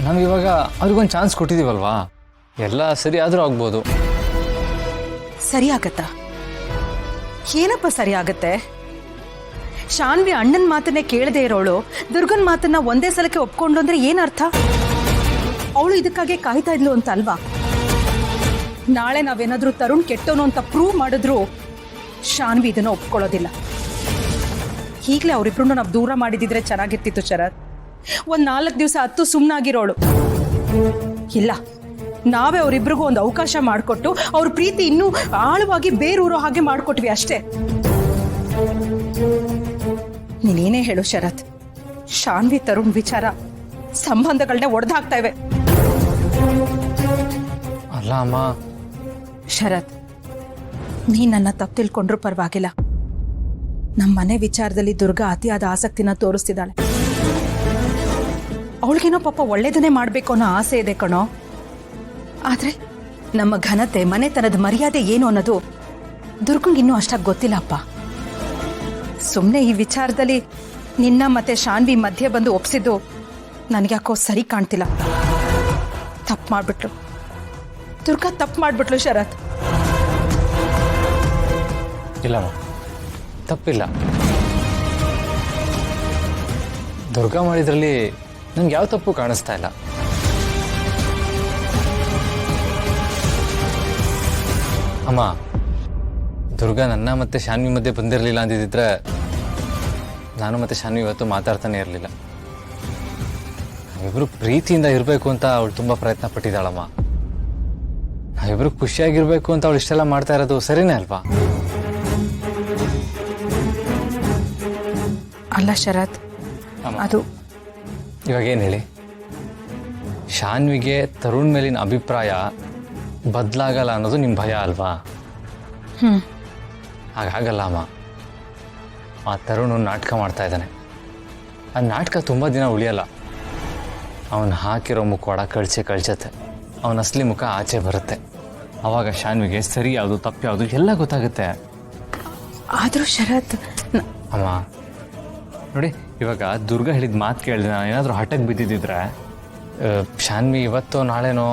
ನಾವಿವಾಗ ಅವ್ರಿಗೊಂದು ಚಾನ್ಸ್ ಕೊಟ್ಟಿದ್ದೀವಲ್ವಾ, ಎಲ್ಲ ಸರಿ ಆದರೂ ಆಗ್ಬೋದು. ಸರಿ ಆಗತ್ತಾ? ಏನಪ್ಪ ಸರಿ ಆಗತ್ತೆ? ಶಾನ್ವಿ ಅಣ್ಣನ ಮಾತನ್ನೇ ಕೇಳದೆ ಇರೋಳು ದುರ್ಗನ್ ಮಾತನ್ನ ಒಂದೇ ಸಲಕ್ಕೆ ಒಪ್ಕೊಂಡು ಅಂದ್ರೆ ಏನರ್ಥ? ಅವಳು ಇದಕ್ಕಾಗೆ ಕಾಯ್ತಾ ಇದ್ಲು ಅಂತ ಅಲ್ವಾ? ನಾಳೆ ನಾವೇನಾದ್ರೂ ತರುಣ್ ಕೆಟ್ಟವನು ಅಂತ ಪ್ರೂವ್ ಮಾಡಿದ್ರು ಶಾನ್ವಿ ಇದನ್ನ ಒಪ್ಕೊಳ್ಳೋದಿಲ್ಲ. ಈಗಲೇ ಅವರಿಬ್ರು ನಾವು ದೂರ ಮಾಡಿದಿದ್ರೆ ಚೆನ್ನಾಗಿರ್ತಿತ್ತು ಶರತ್. ಒಂದ್ 4 ದಿವಸ ಹತ್ತು ಸುಮ್ಮನಾಗಿರೋಳು. ಇಲ್ಲ, ನಾವೇ ಅವರಿಬ್ರಿಗೂ ಒಂದು ಅವಕಾಶ ಮಾಡಿಕೊಟ್ಟು ಅವ್ರ ಪ್ರೀತಿ ಇನ್ನೂ ಆಳವಾಗಿ ಬೇರೂರೋ ಹಾಗೆ ಮಾಡಿಕೊಟ್ವಿ ಅಷ್ಟೇ. ನೀನೇನೇ ಹೇಳು ಶರತ್, ಶಾನ್ವಿ ತರುಣ್ ವಿಚಾರ ಸಂಬಂಧಗಳನ್ನೇ ಒಡೆದಾಗ್ತಾ ಇವೆ. ಅಲ್ಲ ಅಮ್ಮ. ಶರತ್, ನೀ ನನ್ನ ತಪ್ಪು ತಿಳ್ಕೊಂಡ್ರೂ ಪರವಾಗಿಲ್ಲ. ನಮ್ಮ ಮನೆ ವಿಚಾರದಲ್ಲಿ ದುರ್ಗಾ ಅತಿಯಾದ ಆಸಕ್ತಿನ ತೋರಿಸ್ತಿದ್ದಾಳೆ. ಅವಳಿಗೇನೋ ಪಾಪ ಒಳ್ಳೇದನ್ನೇ ಮಾಡ್ಬೇಕು ಅನ್ನೋ ಆಸೆ ಇದೆ ಕಣೋ. ಆದ್ರೆ ನಮ್ಮ ಘನತೆ, ಮನೆತನದ ಮರ್ಯಾದೆ ಏನು ಅನ್ನೋದು ದುರ್ಗಂಗೆ ಇನ್ನೂ ಅಷ್ಟಾಗಿ ಗೊತ್ತಿಲ್ಲಪ್ಪ. ಸುಮ್ಮನೆ ಈ ವಿಚಾರದಲ್ಲಿ ನಿನ್ನ ಮತ್ತೆ ಶಾನ್ವಿ ಮಧ್ಯೆ ಬಂದು ಒಪ್ಸಿದ್ದು ನನಗ್ಯಾಕೋ ಸರಿ ಕಾಣ್ತಿಲ್ಲ. ತಪ್ಪು ಮಾಡ್ಬಿಟ್ಲು ದುರ್ಗಾ, ತಪ್ಪು ಮಾಡ್ಬಿಟ್ಲು ಶರತ್. ಇಲ್ಲಮ್ಮ, ತಪ್ಪಿಲ್ಲ. ದುರ್ಗಾ ಮಾಡಿದ್ರಲ್ಲಿ ನಂಗೆ ಯಾವ ತಪ್ಪು ಕಾಣಿಸ್ತಾ ಇಲ್ಲ. ಅಮ್ಮ, ದುರ್ಗಾ ನನ್ನ ಮತ್ತೆ ಶಾನ್ವಿ ಮಧ್ಯೆ ಬಂದಿರಲಿಲ್ಲ ಅಂದಿದ್ರೆ ನಾನು ಮತ್ತೆ ಶಾನ್ವಿ ಇವತ್ತು ಮಾತಾಡ್ತಾನೆ ಇರಲಿಲ್ಲ. ನಾವಿಬ್ರು ಪ್ರೀತಿಯಿಂದ ಇರಬೇಕು ಅಂತ ಅವಳು ತುಂಬ ಪ್ರಯತ್ನ ಪಟ್ಟಿದ್ದಾಳಮ್ಮ. ನಾವಿಬ್ರು ಖುಷಿಯಾಗಿರ್ಬೇಕು ಅಂತ ಅವಳು ಇಷ್ಟೆಲ್ಲ ಮಾಡ್ತಾ ಇರೋದು ಸರಿನೇ ಅಲ್ವಾ? ಅಲ್ಲ ಶರತ್, ಅದು ಇವಾಗ ಏನು ಹೇಳಿ, ಶಾನ್ವಿಗೆ ತರುಣ್ ಮೇಲಿನ ಅಭಿಪ್ರಾಯ ಬದಲಾಗಲ್ಲ ಅನ್ನೋದು ನಿಮ್ಮ ಭಯ ಅಲ್ವಾ? ಹಾಗಾಗಲ್ಲ ಅಮ್ಮ. ಆ ತರುಣ್ ನಾಟಕ ಮಾಡ್ತಾ ಇದ್ದಾನೆ. ಆ ನಾಟಕ ತುಂಬ ದಿನ ಉಳಿಯಲ್ಲ. ಅವನು ಹಾಕಿರೋ ಮುಖವಾಡ ಕಳ್ಚತ್ತೆ. ಅವನ ಅಸಲಿ ಮುಖ ಆಚೆ ಬರುತ್ತೆ. ಅವಾಗ ಶಾನ್ವಿಗೆ ಸರಿ ಯಾವುದು ತಪ್ಪು ಯಾವುದು ಎಲ್ಲ ಗೊತ್ತಾಗುತ್ತೆ. ಆದರೂ ಶರತ್, ಅಮ್ಮ ನೋಡಿ, ಇವಾಗ ದುರ್ಗಾ ಹೇಳಿದ ಮಾತು ಕೇಳಿದೆ ನಾನು ಏನಾದರೂ ಹಠಕ್ಕೆ ಬಿದ್ದಿದ್ದಿದ್ರೆ ಶಾನ್ವಿ ಇವತ್ತೋ ನಾಳೆನೋ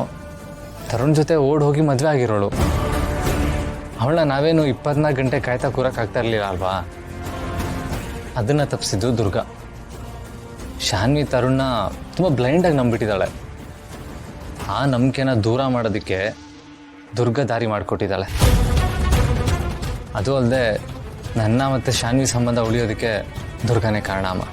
ತರುಣ್ ಜೊತೆ ಓಡ್ ಹೋಗಿ ಮದುವೆ ಆಗಿರೋಳು. ಅವಳನ್ನ ನಾವೇನು 24 ಗಂಟೆ ಕಾಯ್ತಾ ಕೂರಕ್ಕಾಗ್ತಾ ಇರಲಿಲ್ಲ ಅಲ್ವಾ? ಅದನ್ನು ತಪ್ಪಿಸಿದ್ದು ದುರ್ಗಾ. ಶಾನ್ವಿ ತರುಣ್ನ ತುಂಬ ಬ್ಲೈಂಡಾಗಿ ನಂಬಿಟ್ಟಿದ್ದಾಳೆ. ಆ ನಂಬಿಕೆನ ದೂರ ಮಾಡೋದಕ್ಕೆ ದುರ್ಗಾ ದಾರಿ ಮಾಡಿಕೊಟ್ಟಿದ್ದಾಳೆ. ಅದು ಅಲ್ಲದೆ ನನ್ನ ಮತ್ತು ಶಾನ್ವಿ ಸಂಬಂಧ ಉಳಿಯೋದಕ್ಕೆ ದುರ್ಗಾನೇ ಕಾರಣ ಅಮ್ಮ.